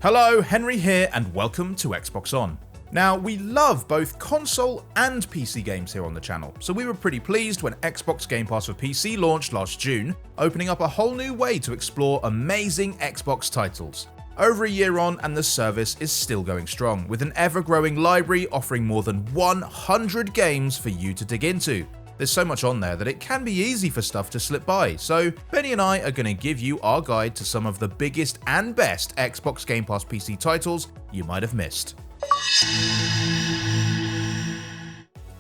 Hello, Henry here, and welcome to Xbox On. Now, we love both console and PC games here on the channel, so we were pretty pleased when Xbox Game Pass for PC launched last June, opening up a whole new way to explore amazing Xbox titles. Over a year on, and the service is still going strong, with an ever-growing library offering more than 100 games for you to dig into. There's so much on there that it can be easy for stuff to slip by, so Benny and I are going to give you our guide to some of the biggest and best Xbox Game Pass PC titles you might have missed.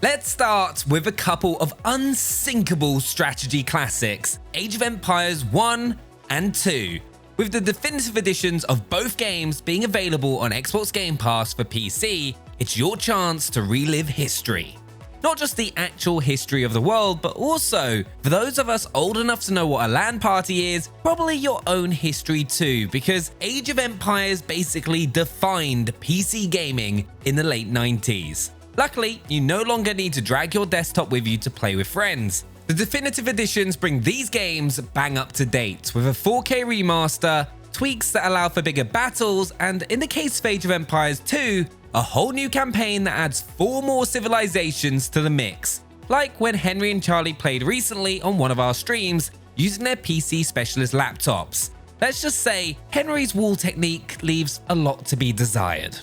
Let's start with a couple of unsinkable strategy classics, Age of Empires 1 and 2. With the definitive editions of both games being available on Xbox Game Pass for PC, it's your chance to relive history. Not just the actual history of the world, but also, for those of us old enough to know what a LAN party is, probably your own history too, because Age of Empires basically defined PC gaming in the late 90s. Luckily, you no longer need to drag your desktop with you to play with friends. The definitive editions bring these games bang up to date, with a 4K remaster, tweaks that allow for bigger battles, and in the case of Age of Empires 2, a whole new campaign that adds 4 more civilizations to the mix, like when Henry and Charley played recently on one of our streams using their PCSpecialist laptops. Let's just say Henry's wall technique leaves a lot to be desired.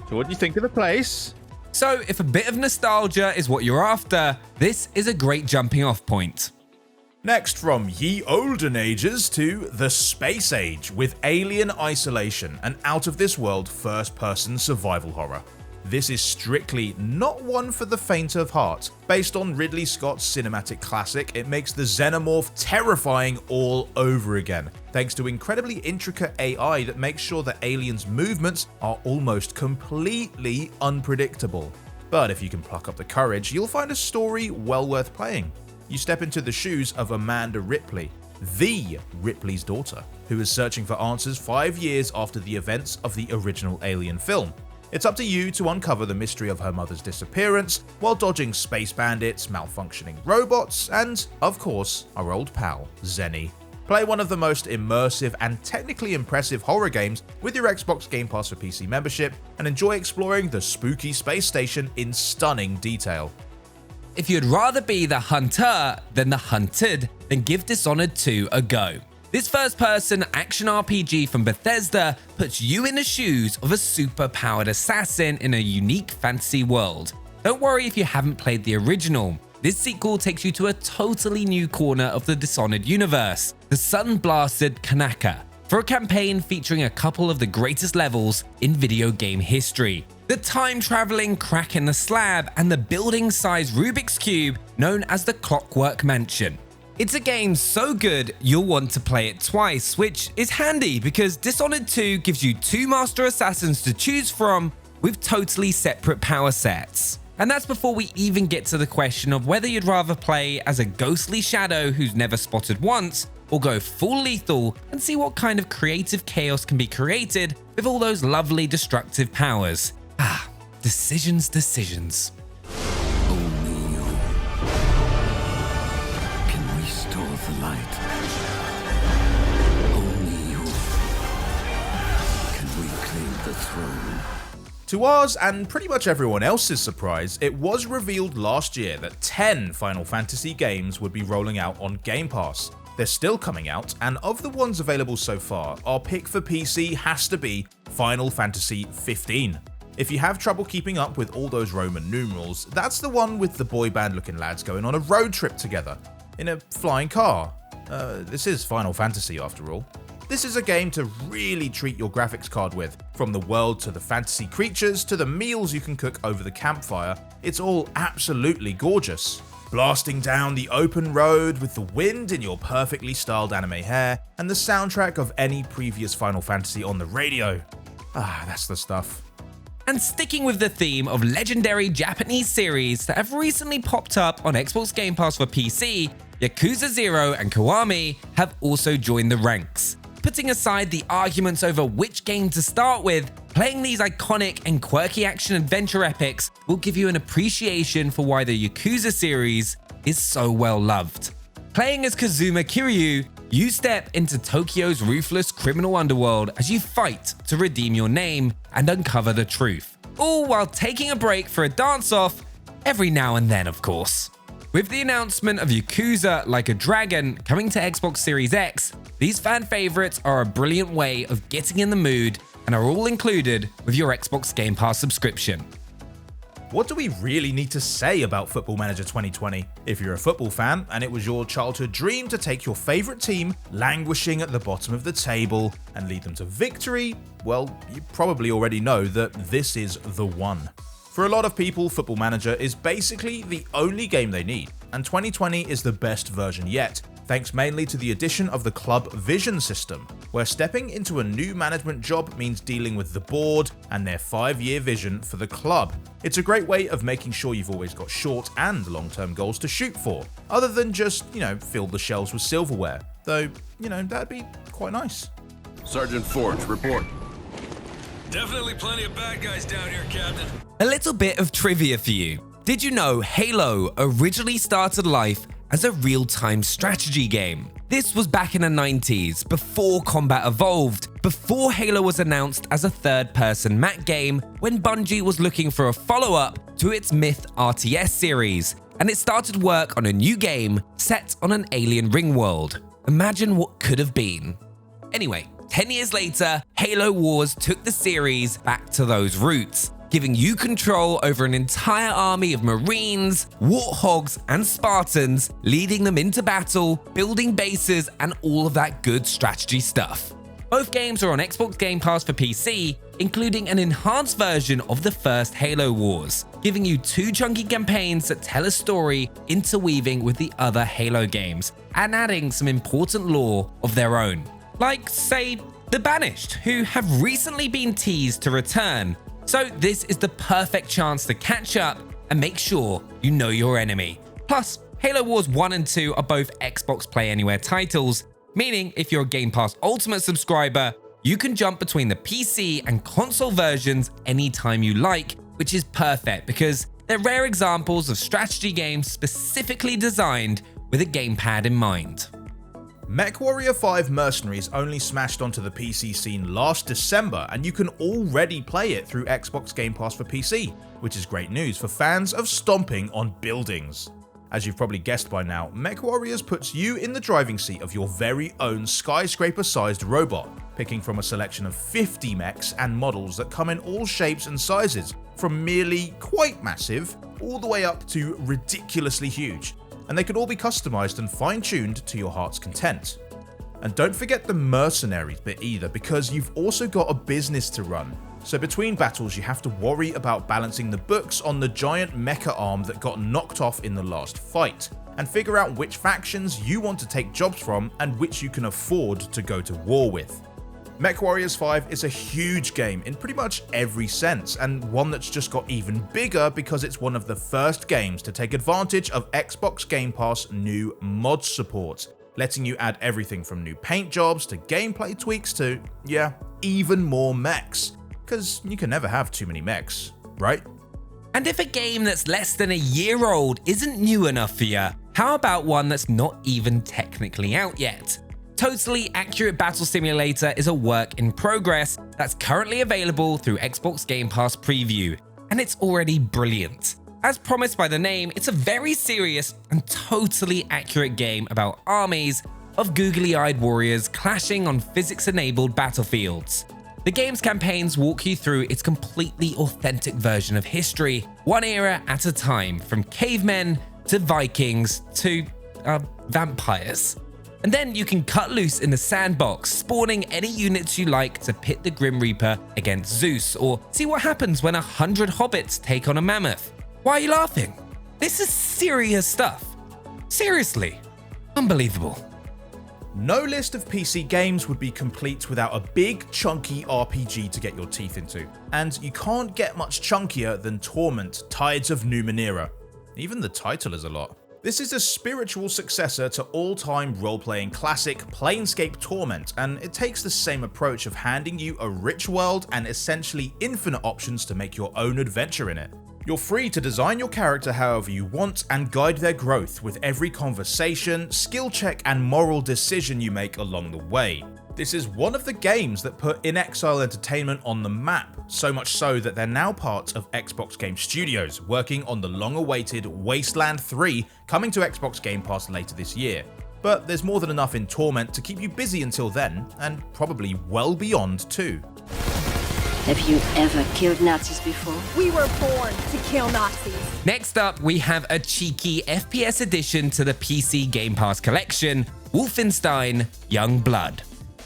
So what do you think of the place? So if a bit of nostalgia is what you're after, this is a great jumping off point. Next, from ye olden ages to the space age with Alien Isolation, an out-of-this-world first-person survival horror. This is strictly not one for the faint of heart. Based on Ridley Scott's cinematic classic, it makes the xenomorph terrifying all over again, thanks to incredibly intricate AI that makes sure that aliens' movements are almost completely unpredictable. But if you can pluck up the courage, you'll find a story well worth playing. You step into the shoes of Amanda Ripley, the Ripley's daughter, who is searching for answers 5 years after the events of the original Alien film. It's up to you to uncover the mystery of her mother's disappearance while dodging space bandits, malfunctioning robots, and, of course, our old pal, Zenny. Play one of the most immersive and technically impressive horror games with your Xbox Game Pass for PC membership and enjoy exploring the spooky space station in stunning detail. If you'd rather be the hunter than the hunted, then give Dishonored 2 a go. This first-person action RPG from Bethesda puts you in the shoes of a super-powered assassin in a unique fantasy world. Don't worry if you haven't played the original. This sequel takes you to a totally new corner of the Dishonored universe, the sun-blasted Kanaka, for a campaign featuring a couple of the greatest levels in video game history. The time-traveling crack in the slab and the building-sized Rubik's Cube known as the Clockwork Mansion. It's a game so good you'll want to play it twice, which is handy because Dishonored 2 gives you 2 master assassins to choose from with totally separate power sets. And that's before we even get to the question of whether you'd rather play as a ghostly shadow who's never spotted once, or go full lethal and see what kind of creative chaos can be created with all those lovely destructive powers. Decisions. Only you can restore the light. Only you can reclaim the throne. To ours and pretty much everyone else's surprise, it was revealed last year that 10 Final Fantasy games would be rolling out on Game Pass. They're still coming out, and of the ones available so far, our pick for PC has to be Final Fantasy 15. If you have trouble keeping up with all those Roman numerals, that's the one with the boy band looking lads going on a road trip together in a flying car. This is Final Fantasy after all. This is a game to really treat your graphics card with. From the world to the fantasy creatures to the meals you can cook over the campfire, it's all absolutely gorgeous. Blasting down the open road with the wind in your perfectly styled anime hair and the soundtrack of any previous Final Fantasy on the radio. That's the stuff. And sticking with the theme of legendary Japanese series that have recently popped up on Xbox Game Pass for PC, Yakuza 0 and Kiwami have also joined the ranks. Putting aside the arguments over which game to start with, playing these iconic and quirky action-adventure epics will give you an appreciation for why the Yakuza series is so well loved. Playing as Kazuma Kiryu, You step into Tokyo's ruthless criminal underworld as you fight to redeem your name and uncover the truth, all while taking a break for a dance-off every now and then, of course. With the announcement of Yakuza Like a Dragon coming to Xbox Series X, these fan favorites are a brilliant way of getting in the mood and are all included with your Xbox Game Pass subscription. What do we really need to say about Football Manager 2020? If you're a football fan and it was your childhood dream to take your favourite team languishing at the bottom of the table and lead them to victory, well, you probably already know that this is the one. For a lot of people, Football Manager is basically the only game they need, and 2020 is the best version yet, thanks mainly to the addition of the Club Vision system, where stepping into a new management job means dealing with the board and their 5-year vision for the club. It's a great way of making sure you've always got short and long-term goals to shoot for, other than just, fill the shelves with silverware, though, that'd be quite nice. Sergeant Forge, report. Definitely plenty of bad guys down here, Captain. A little bit of trivia for you. Did you know Halo originally started life as a real-time strategy game? This was back in the 90s, before combat evolved, before Halo was announced as a third-person map game, when Bungie was looking for a follow-up to its Myth RTS series, and it started work on a new game set on an alien ring world. Imagine what could have been. Anyway, 10 years later, Halo Wars took the series back to those roots, giving you control over an entire army of Marines, Warthogs, and Spartans, leading them into battle, building bases, and all of that good strategy stuff. Both games are on Xbox Game Pass for PC, including an enhanced version of the first Halo Wars, giving you 2 chunky campaigns that tell a story interweaving with the other Halo games, and adding some important lore of their own. Like, say, the Banished, who have recently been teased to return. So this is the perfect chance to catch up and make sure you know your enemy. Plus, Halo Wars 1 and 2 are both Xbox Play Anywhere titles, meaning if you're a Game Pass Ultimate subscriber, you can jump between the PC and console versions anytime you like, which is perfect because they're rare examples of strategy games specifically designed with a gamepad in mind. MechWarrior 5 Mercenaries only smashed onto the PC scene last December, and you can already play it through Xbox Game Pass for PC, which is great news for fans of stomping on buildings. As you've probably guessed by now, MechWarriors puts you in the driving seat of your very own skyscraper-sized robot, picking from a selection of 50 mechs and models that come in all shapes and sizes, from merely quite massive all the way up to ridiculously huge. And they can all be customized and fine-tuned to your heart's content. And don't forget the Mercenaries bit either, because you've also got a business to run. So between battles you have to worry about balancing the books on the giant mecha arm that got knocked off in the last fight, and figure out which factions you want to take jobs from and which you can afford to go to war with. MechWarriors 5 is a huge game in pretty much every sense, and one that's just got even bigger because it's one of the first games to take advantage of Xbox Game Pass new mod support, letting you add everything from new paint jobs to gameplay tweaks to, even more mechs. Because you can never have too many mechs, right? And if a game that's less than a year old isn't new enough for you, how about one that's not even technically out yet? Totally Accurate Battle Simulator is a work in progress that's currently available through Xbox Game Pass Preview, and it's already brilliant. As promised by the name, it's a very serious and totally accurate game about armies of googly-eyed warriors clashing on physics-enabled battlefields. The game's campaigns walk you through its completely authentic version of history, one era at a time, from cavemen to Vikings to vampires. And then you can cut loose in the sandbox, spawning any units you like to pit the Grim Reaper against Zeus, or see what happens when 100 hobbits take on a mammoth. Why are you laughing? This is serious stuff. Seriously. Unbelievable. No list of PC games would be complete without a big, chunky RPG to get your teeth into. And you can't get much chunkier than Torment, Tides of Numenera. Even the title is a lot. This is a spiritual successor to all-time role-playing classic Planescape Torment, and it takes the same approach of handing you a rich world and essentially infinite options to make your own adventure in it. You're free to design your character however you want and guide their growth with every conversation, skill check and moral decision you make along the way. This is one of the games that put inXile Entertainment on the map, so much so that they're now part of Xbox Game Studios, working on the long-awaited Wasteland 3 coming to Xbox Game Pass later this year. But there's more than enough in Torment to keep you busy until then, and probably well beyond too. Have you ever killed Nazis before? We were born to kill Nazis. Next up, we have a cheeky FPS addition to the PC Game Pass collection, Wolfenstein Youngblood.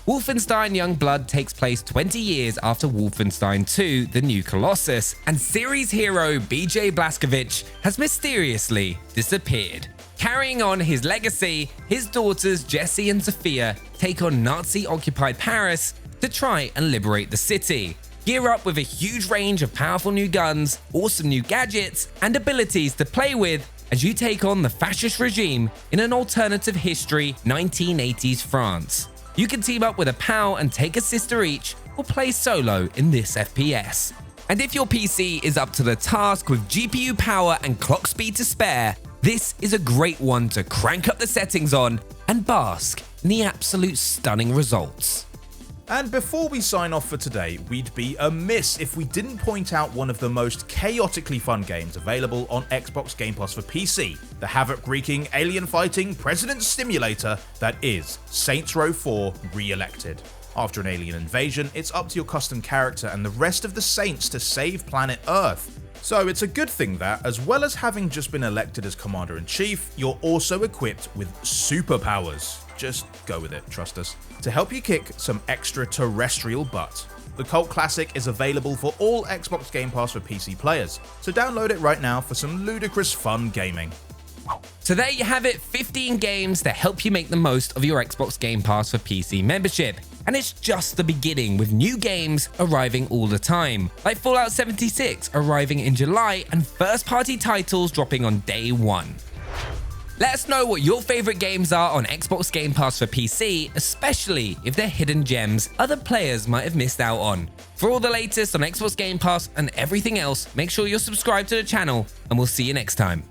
Wolfenstein Youngblood takes place 20 years after Wolfenstein 2, The New Colossus, and series hero BJ Blazkowicz has mysteriously disappeared. Carrying on his legacy, his daughters Jessie and Sophia take on Nazi-occupied Paris to try and liberate the city. Gear up with a huge range of powerful new guns, awesome new gadgets, and abilities to play with as you take on the fascist regime in an alternative history 1980s France. You can team up with a pal and take a sister each, or play solo in this FPS. And if your PC is up to the task with GPU power and clock speed to spare, this is a great one to crank up the settings on and bask in the absolute stunning results. And before we sign off for today, we'd be amiss if we didn't point out one of the most chaotically fun games available on Xbox Game Pass for PC, the havoc-wreaking, alien-fighting President Simulator that is Saints Row 4 Re-Elected. After an alien invasion, it's up to your custom character and the rest of the Saints to save planet Earth. So it's a good thing that, as well as having just been elected as Commander-in-Chief, you're also equipped with superpowers. Just go with it, trust us, to help you kick some extraterrestrial butt. The cult classic is available for all Xbox Game Pass for PC players, so download it right now for some ludicrous fun gaming. So there you have it, 15 games to help you make the most of your Xbox Game Pass for PC membership. And it's just the beginning, with new games arriving all the time, like Fallout 76 arriving in July and first-party titles dropping on day one. Let us know what your favorite games are on Xbox Game Pass for PC, especially if they're hidden gems other players might have missed out on. For all the latest on Xbox Game Pass and everything else, make sure you're subscribed to the channel, and we'll see you next time.